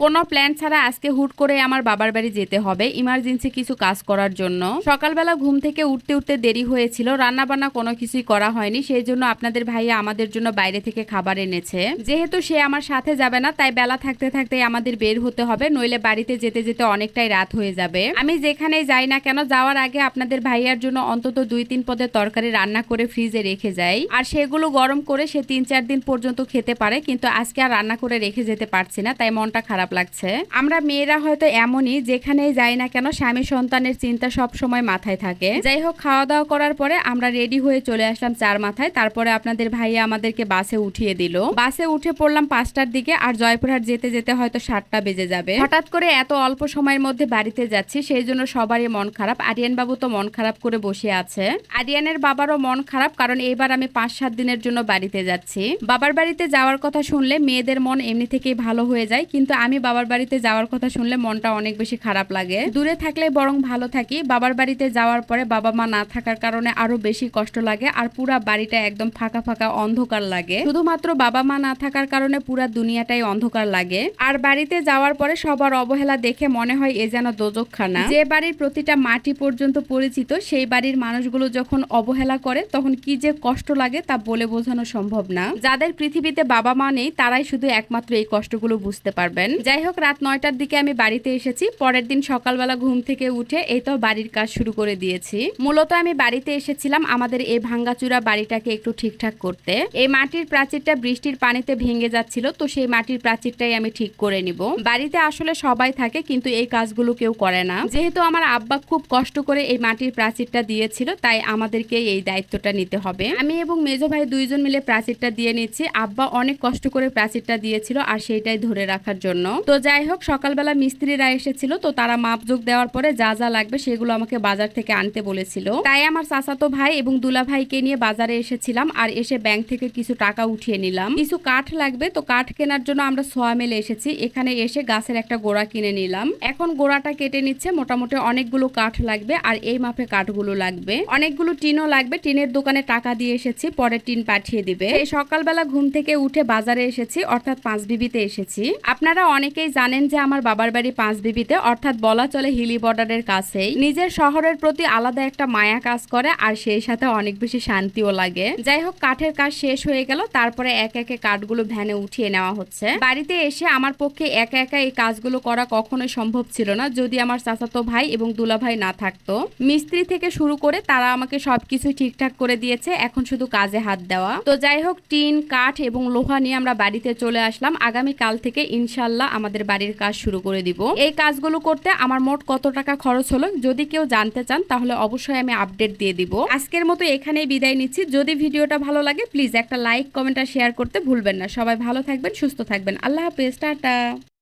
কোনো প্ল্যান ছাড়া আজকে হুট করে আমার বাবার বাড়ি যেতে হবে ইমার্জেন্সি কিছু কাজ করার জন্য। সকালবেলা ঘুম থেকে উঠতে উঠতে দেরি হয়েছিল, রান্না বান্না কোনো কিছুই করা হয়নি, সেই জন্য আপনাদের ভাইয়া আমাদের জন্য বাইরে থেকে খাবার এনেছে। যেহেতু সে আমার সাথে যাবে না, তাই বেলা থাকতে থাকতে আমাদের বের হতে হবে, নইলে বাড়িতে যেতে যেতে অনেকটাই রাত হয়ে যাবে। আমি যেখানে যাই না কেন, যাওয়ার আগে আপনাদের ভাইয়ার জন্য অন্তত 2-3 পদের তরকারি রান্না করে ফ্রিজে রেখে যাই, আর সেগুলো গরম করে সে 3-4 দিন পর্যন্ত খেতে পারে। কিন্তু আজকে আর রান্না করে রেখে যেতে পারছি না, তাই মনটা খারাপ লাগছে। আমরা মেয়েরা হয়তো এমনই, যেখানেই যাই না কেন স্বামী সন্তানের চিন্তা সব সময় মাথায় থাকে। যাই হোক, খাওয়া দাওয়া করার পরে আমরা রেডি হয়ে চলে আসলাম চার মাথায়। তারপরে আপনাদের ভাইয়া আমাদেরকে বাসে উঠিয়ে দিল। বাসে উঠে পড়লাম 5টার দিকে, আর জয়পুরহাট যেতে যেতে হয়তো 7টা বেজে যাবে। হঠাৎ করে এত অল্প সময়ের মধ্যে বাড়িতে যাচ্ছি, সেই জন্য সবারই মন খারাপ। আরিয়ান বাবু তো মন খারাপ করে বসে আছে। আরিয়ানের বাবারও মন খারাপ, কারণ এবার আমি 5-7 দিনের জন্য বাড়িতে যাচ্ছি। বাবার বাড়িতে যাওয়ার কথা শুনলে মেয়েদের মন এমনি থেকেই ভালো হয়ে যায়, কিন্তু আমি বাবার বাড়িতে যাওয়ার কথা শুনলে মনটা অনেক বেশি খারাপ লাগে। দূরে থাকলে বরং ভালো থাকি, বাবার বাড়িতে যাওয়ার পরে বাবা মা না থাকার কারণে আরো বেশি কষ্ট লাগে, আর পুরা বাড়িটা একদম ফাঁকা ফাঁকা অন্ধকার লাগে। শুধুমাত্র বাবা মা না থাকার কারণে পুরা দুনিয়াটাই অন্ধকার লাগে। আর বাড়িতে যাওয়ার পরে সবার অবহেলা দেখে মনে হয় এ যেন দোজকখানা। যে বাড়ির প্রতিটা মাটি পর্যন্ত পরিচিত, সেই বাড়ির মানুষগুলো যখন অবহেলা করে তখন কি যে কষ্ট লাগে তা বলে বোঝানো সম্ভব না। যাদের পৃথিবীতে বাবা মা নেই তারাই শুধু একমাত্র এই কষ্টগুলো বুঝতে পারবেন। যাই হোক, রাত 9টার দিকে আমি বাড়িতে এসেছি। পরের দিন সকালবেলা ঘুম থেকে উঠে এই তো বাড়ির কাজ শুরু করে দিয়েছি। মূলত আমি বাড়িতে এসেছিলাম আমাদের এই ভাঙ্গাচুরা বাড়িটাকে একটু ঠিকঠাক করতে। এই মাটির প্রাচীরটা বৃষ্টির পানিতে ভেঙে যাচ্ছিল, তো সেই মাটির প্রাচীরটাই আমি ঠিক করে নিব। বাড়িতে আসলে সবাই থাকে, কিন্তু এই কাজগুলো কেউ করে না। যেহেতু আমার আব্বা খুব কষ্ট করে এই মাটির প্রাচীরটা দিয়েছিল, তাই আমাদেরকে এই দায়িত্বটা নিতে হবে। আমি এবং মেজো ভাই দুইজন মিলে প্রাচীরটা দিয়ে নিচ্ছি। আব্বা অনেক কষ্ট করে প্রাচীরটা দিয়েছিল, আর সেইটাই ধরে রাখার জন্য। তো যাই হোক, সকালবেলা মিস্ত্রিরা এসেছিল, তো তারা মাপজোক দেওয়ার পরে যা যা লাগবে সেগুলো আমাকে বাজার থেকে আনতে বলেছিল। তাই আমার চাচাতো ভাই এবং দুলা ভাইকে নিয়ে বাজারে এসেছিলাম, আর এসে ব্যাংক থেকে কিছু টাকা উঠিয়ে নিলাম। কিছু কাঠ লাগবে, তো কাঠ কেনার জন্য আমরা সোয়া মেলে এসেছি। এখানে এসে গাছের একটা গোড়া কিনে নিলাম। এখন গোড়াটা কেটে নিচ্ছে। মোটামুটি অনেকগুলো কাঠ লাগবে, আর এই মাপে কাঠগুলো লাগবে। অনেকগুলো টিনও লাগবে। টিনের দোকানে টাকা দিয়ে এসেছি, পরে টিন পাঠিয়ে দিবে। এই সকালবেলা ঘুম থেকে উঠে বাজারে এসেছি, অর্থাৎ পাঁচবিবিতে এসেছি। আপনারা অনেকেই জানেন যে আমার বাবার বাড়ি পাঁচবিবিতে, অর্থাৎ বলা চলে হিলি বর্ডারের কাছেই। নিজের শহরের প্রতি আলাদা একটা মায়া কাজ করে, আর সেই সাথে অনেক বেশি শান্তিও লাগে। যাই হোক, কাঠের কাজ শেষ হয়ে গেল। তারপরে এক একে কাঠগুলো ভ্যানে উঠিয়ে নেওয়া হচ্ছে। বাড়িতে এসে আমার পক্ষে একা একা এই কাজগুলো করা কখনোই সম্ভব ছিল না, যদি আমার চাচাতো ভাই এবং দুলা ভাই না থাকতো। মিস্ত্রি থেকে শুরু করে তারা আমাকে সবকিছু ঠিকঠাক করে দিয়েছে, এখন শুধু কাজে হাত দেওয়া। তো যাই হোক, টিন, কাঠ এবং লোহা নিয়ে আমরা বাড়িতে চলে আসলাম। আগামী কাল থেকে ইনশাল্লাহ আমাদের বাড়ির কাজ শুরু করে দিব। এই কাজগুলো করতে আমার মোট কত টাকা খরচ হলো যদি কেউ জানতে চান, তাহলে অবশ্যই আমি আপডেট দিয়ে দিব। আজকের মতো এখানেই বিদায় নিচ্ছি। যদি ভিডিওটা ভালো লাগে প্লিজ একটা লাইক, কমেন্ট আর শেয়ার করতে ভুলবেন না। সবাই ভালো থাকবেন, সুস্থ থাকবেন। আল্লাহ হাফেজ, টাটা।